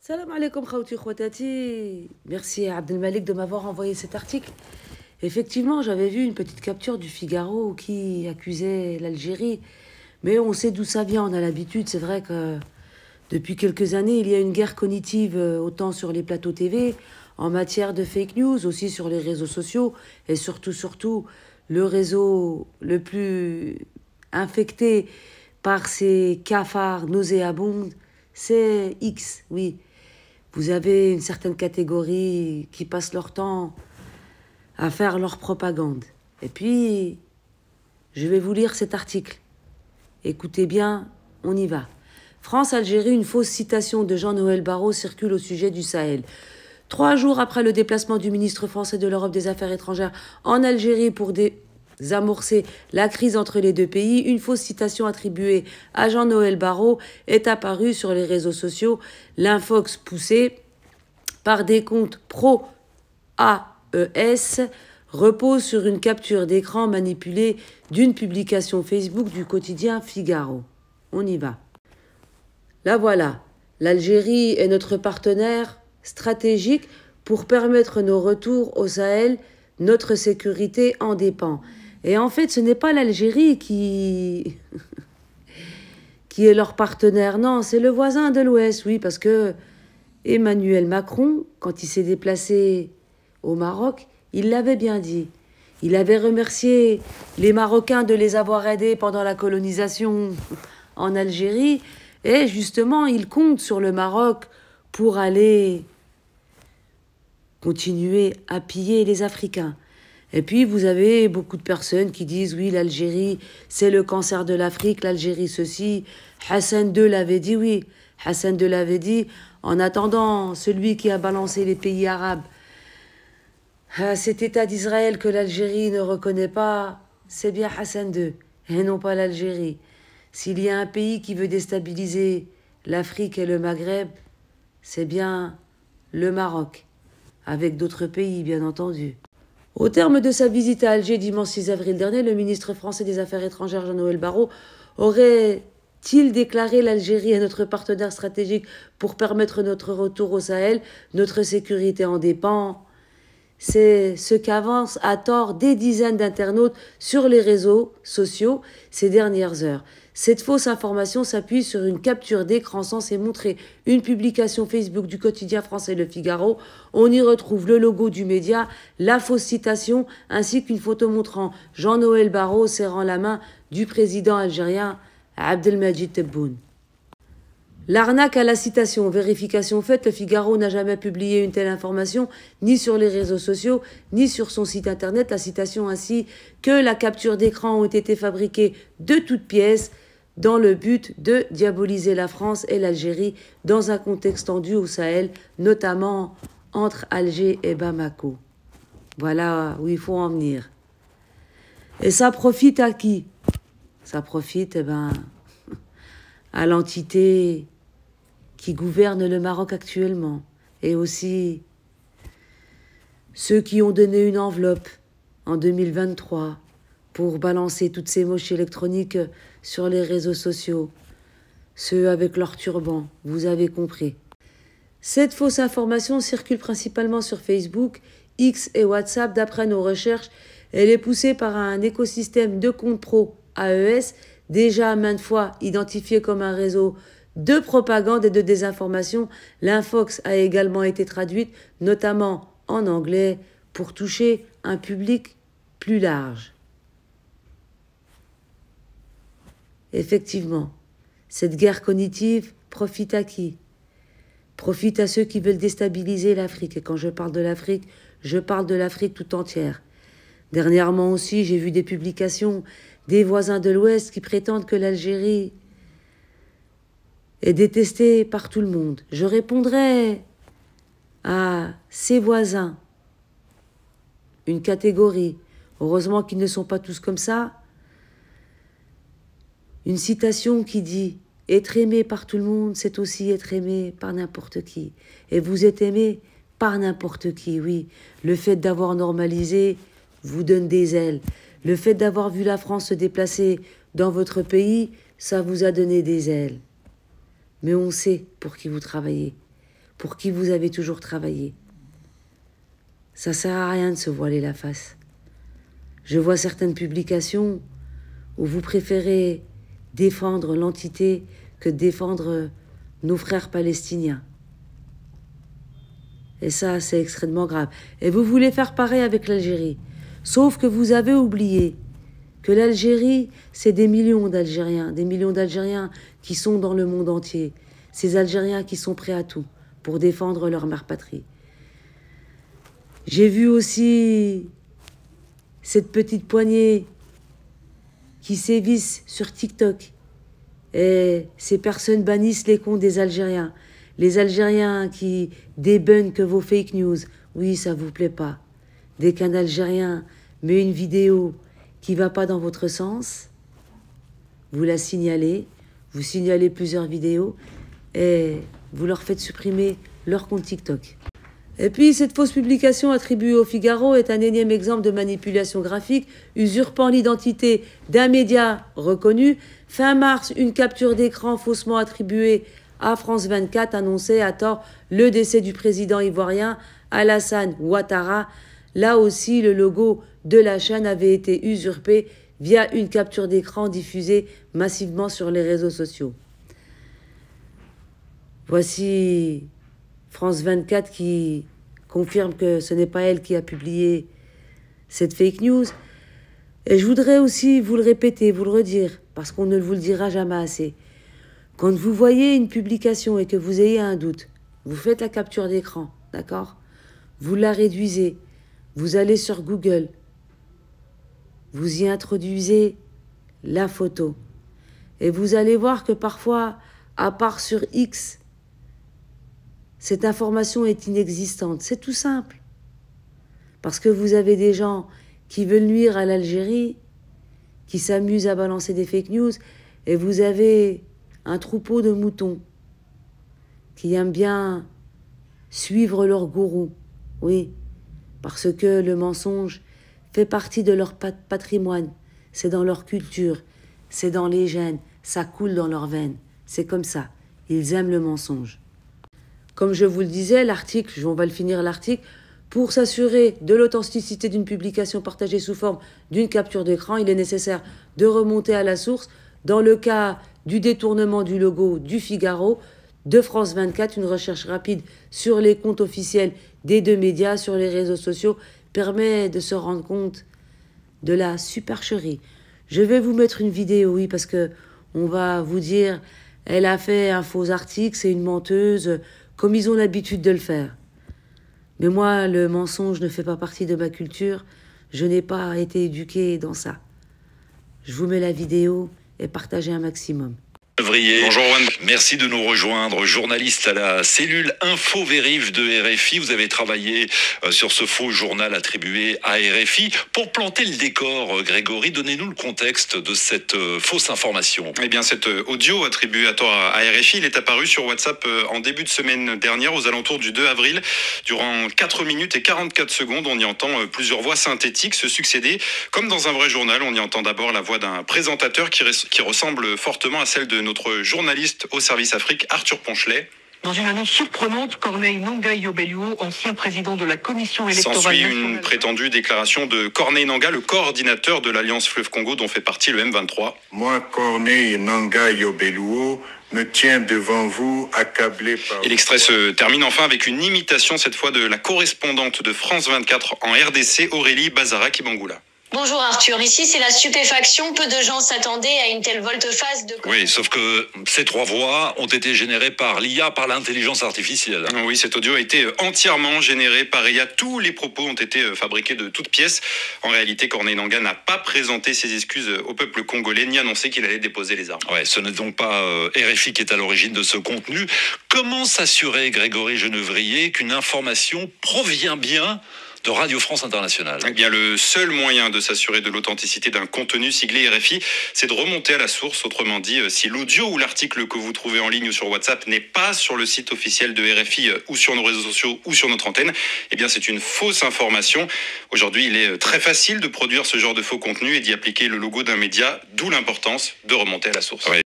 Salam alaikum khawti khwatati. Merci à Abdelmalik de m'avoir envoyé cet article. Effectivement, j'avais vu une petite capture du Figaro qui accusait l'Algérie. Mais on sait d'où ça vient, on a l'habitude. C'est vrai que depuis quelques années, il y a une guerre cognitive autant sur les plateaux TV, en matière de fake news, aussi sur les réseaux sociaux. Et surtout, le réseau le plus infecté par ces cafards nauséabonds, c'est X, oui. Vous avez une certaine catégorie qui passe leur temps à faire leur propagande. Et puis, je vais vous lire cet article. Écoutez bien, on y va. France-Algérie, une fausse citation de Jean-Noël Barrot circule au sujet du Sahel. 3 jours après le déplacement du ministre français de l'Europe des Affaires étrangères en Algérie pour désamorcer la crise entre les deux pays, une fausse citation attribuée à Jean-Noël Barrot est apparue sur les réseaux sociaux. L'infox poussé par des comptes pro-AES repose sur une capture d'écran manipulée d'une publication Facebook du quotidien Figaro. On y va. Là voilà, l'Algérie est notre partenaire stratégique pour permettre nos retours au Sahel. Notre sécurité en dépend. Et en fait, ce n'est pas l'Algérie qui est leur partenaire, non, c'est le voisin de l'Ouest, oui, parce que Emmanuel Macron, quand il s'est déplacé au Maroc, il l'avait bien dit. Il avait remercié les Marocains de les avoir aidés pendant la colonisation en Algérie. Et justement, il compte sur le Maroc pour aller continuer à piller les Africains. Et puis, vous avez beaucoup de personnes qui disent « Oui, l'Algérie, c'est le cancer de l'Afrique, l'Algérie ceci. » Hassan II l'avait dit, oui. Hassan II l'avait dit. En attendant, celui qui a balancé les pays arabes à cet État d'Israël que l'Algérie ne reconnaît pas, c'est bien Hassan II, et non pas l'Algérie. S'il y a un pays qui veut déstabiliser l'Afrique et le Maghreb, c'est bien le Maroc, avec d'autres pays, bien entendu. Au terme de sa visite à Alger dimanche 6 avril dernier, le ministre français des Affaires étrangères Jean-Noël Barrot aurait-il déclaré l'Algérie est notre partenaire stratégique pour permettre notre retour au Sahel, notre sécurité en dépend. C'est ce qu'avancent à tort des dizaines d'internautes sur les réseaux sociaux ces dernières heures. Cette fausse information s'appuie sur une capture d'écran censée montrer une publication Facebook du quotidien français Le Figaro. On y retrouve le logo du média, la fausse citation, ainsi qu'une photo montrant Jean-Noël Barrot serrant la main du président algérien Abdelmadjid Tebboune. L'arnaque à la citation, vérification faite, Le Figaro n'a jamais publié une telle information, ni sur les réseaux sociaux, ni sur son site internet. La citation ainsi que la capture d'écran ont été fabriquées de toutes pièces dans le but de diaboliser la France et l'Algérie dans un contexte tendu au Sahel, notamment entre Alger et Bamako. Voilà où il faut en venir. Et ça profite à qui? Ça profite, à l'entité qui gouverne le Maroc actuellement, et aussi ceux qui ont donné une enveloppe en 2023 pour balancer toutes ces moches électroniques sur les réseaux sociaux, ceux avec leur turban, vous avez compris. Cette fausse information circule principalement sur Facebook, X et WhatsApp. D'après nos recherches, elle est poussée par un écosystème de comptes pro AES, déjà maintes fois identifié comme un réseau de propagande et de désinformation. L'infox a également été traduite, notamment en anglais, pour toucher un public plus large. Effectivement, cette guerre cognitive profite à qui? Profite à ceux qui veulent déstabiliser l'Afrique. Et quand je parle de l'Afrique, je parle de l'Afrique tout entière. Dernièrement aussi, j'ai vu des publications des voisins de l'Ouest qui prétendent que l'Algérie est détestée par tout le monde. Je répondrai à ces voisins, une catégorie, heureusement qu'ils ne sont pas tous comme ça, une citation qui dit « Être aimé par tout le monde, c'est aussi être aimé par n'importe qui. » Et vous êtes aimé par n'importe qui, oui. Le fait d'avoir normalisé vous donne des ailes. Le fait d'avoir vu la France se déplacer dans votre pays, ça vous a donné des ailes. Mais on sait pour qui vous travaillez. pour qui vous avez toujours travaillé. Ça sert à rien de se voiler la face. Je vois certaines publications où vous préférez défendre l'entité que défendre nos frères palestiniens. Et ça, c'est extrêmement grave. Et vous voulez faire pareil avec l'Algérie. Sauf que vous avez oublié que l'Algérie, c'est des millions d'Algériens qui sont dans le monde entier. Ces Algériens qui sont prêts à tout pour défendre leur mère patrie. J'ai vu aussi cette petite poignée qui sévissent sur TikTok. Et ces personnes bannissent les comptes des Algériens. Les Algériens qui débunkent vos fake news. Oui, ça vous plaît pas. Dès qu'un Algérien met une vidéo qui va pas dans votre sens, vous la signalez, vous signalez plusieurs vidéos et vous leur faites supprimer leur compte TikTok. Et puis, cette fausse publication attribuée au Figaro est un énième exemple de manipulation graphique, usurpant l'identité d'un média reconnu. Fin mars, une capture d'écran faussement attribuée à France 24 annonçait à tort le décès du président ivoirien Alassane Ouattara. Là aussi, le logo de la chaîne avait été usurpé via une capture d'écran diffusée massivement sur les réseaux sociaux. Voici France 24 qui confirme que ce n'est pas elle qui a publié cette fake news. Et je voudrais aussi vous le répéter, vous le redire, parce qu'on ne vous le dira jamais assez. Quand vous voyez une publication et que vous ayez un doute, vous faites la capture d'écran, d'accord? Vous la réduisez, vous allez sur Google, vous y introduisez la photo. Et vous allez voir que parfois, à part sur X, cette information est inexistante. C'est tout simple. Parce que vous avez des gens qui veulent nuire à l'Algérie, qui s'amusent à balancer des fake news, et vous avez un troupeau de moutons qui aiment bien suivre leur gourou. Oui, parce que le mensonge fait partie de leur patrimoine. C'est dans leur culture, c'est dans les gènes, ça coule dans leurs veines. C'est comme ça. Ils aiment le mensonge. Comme je vous le disais, l'article, on va le finir l'article, pour s'assurer de l'authenticité d'une publication partagée sous forme d'une capture d'écran, il est nécessaire de remonter à la source. Dans le cas du détournement du logo du Figaro, de France 24, une recherche rapide sur les comptes officiels des deux médias sur les réseaux sociaux permet de se rendre compte de la supercherie. Je vais vous mettre une vidéo, oui, parce que on va vous dire, elle a fait un faux article, c'est une menteuse, comme ils ont l'habitude de le faire. Mais moi, le mensonge ne fait pas partie de ma culture. Je n'ai pas été éduquée dans ça. Je vous mets la vidéo et partagez un maximum. Bonjour Juan, merci de nous rejoindre, journaliste à la cellule Info Vérif de RFI. Vous avez travaillé sur ce faux journal attribué à RFI. Pour planter le décor, Grégory, donnez-nous le contexte de cette fausse information. Eh bien, cet audio attribué à tort à RFI, il est apparu sur WhatsApp en début de semaine dernière, aux alentours du 2 avril. Durant 4 minutes et 44 secondes, on y entend plusieurs voix synthétiques se succéder. Comme dans un vrai journal, on y entend d'abord la voix d'un présentateur qui ressemble fortement à celle de notre journaliste au service Afrique, Arthur Ponchelet. Dans une annonce surprenante, Corneille Nangaa Yobelou, ancien président de la commission électorale S'ensuit nationale... une prétendue déclaration de Corneille Nangaa, le coordinateur de l'Alliance Fleuve Congo dont fait partie le M23. Moi, Corneille Nangaa Yobelou, me tiens devant vous accablé par... Et l'extrait se termine enfin avec une imitation, cette fois de la correspondante de France 24 en RDC, Aurélie Bazara-Kibangula. Bonjour Arthur, ici c'est la stupéfaction, peu de gens s'attendaient à une telle volte-face de... Oui, sauf que ces trois voix ont été générées par l'IA, par l'intelligence artificielle. Oui, cet audio a été entièrement généré par IA. Tous les propos ont été fabriqués de toutes pièces. En réalité, Corneille Nangaa n'a pas présenté ses excuses au peuple congolais, ni annoncé qu'il allait déposer les armes. Ouais, ce n'est donc pas RFI qui est à l'origine de ce contenu. Comment s'assurer, Grégory Genevrier, qu'une information provient bien de Radio France Internationale? Eh bien, le seul moyen de s'assurer de l'authenticité d'un contenu siglé RFI, c'est de remonter à la source. Autrement dit, si l'audio ou l'article que vous trouvez en ligne ou sur WhatsApp n'est pas sur le site officiel de RFI ou sur nos réseaux sociaux ou sur notre antenne, eh bien, c'est une fausse information. Aujourd'hui, il est très facile de produire ce genre de faux contenu et d'y appliquer le logo d'un média, d'où l'importance de remonter à la source. Ouais.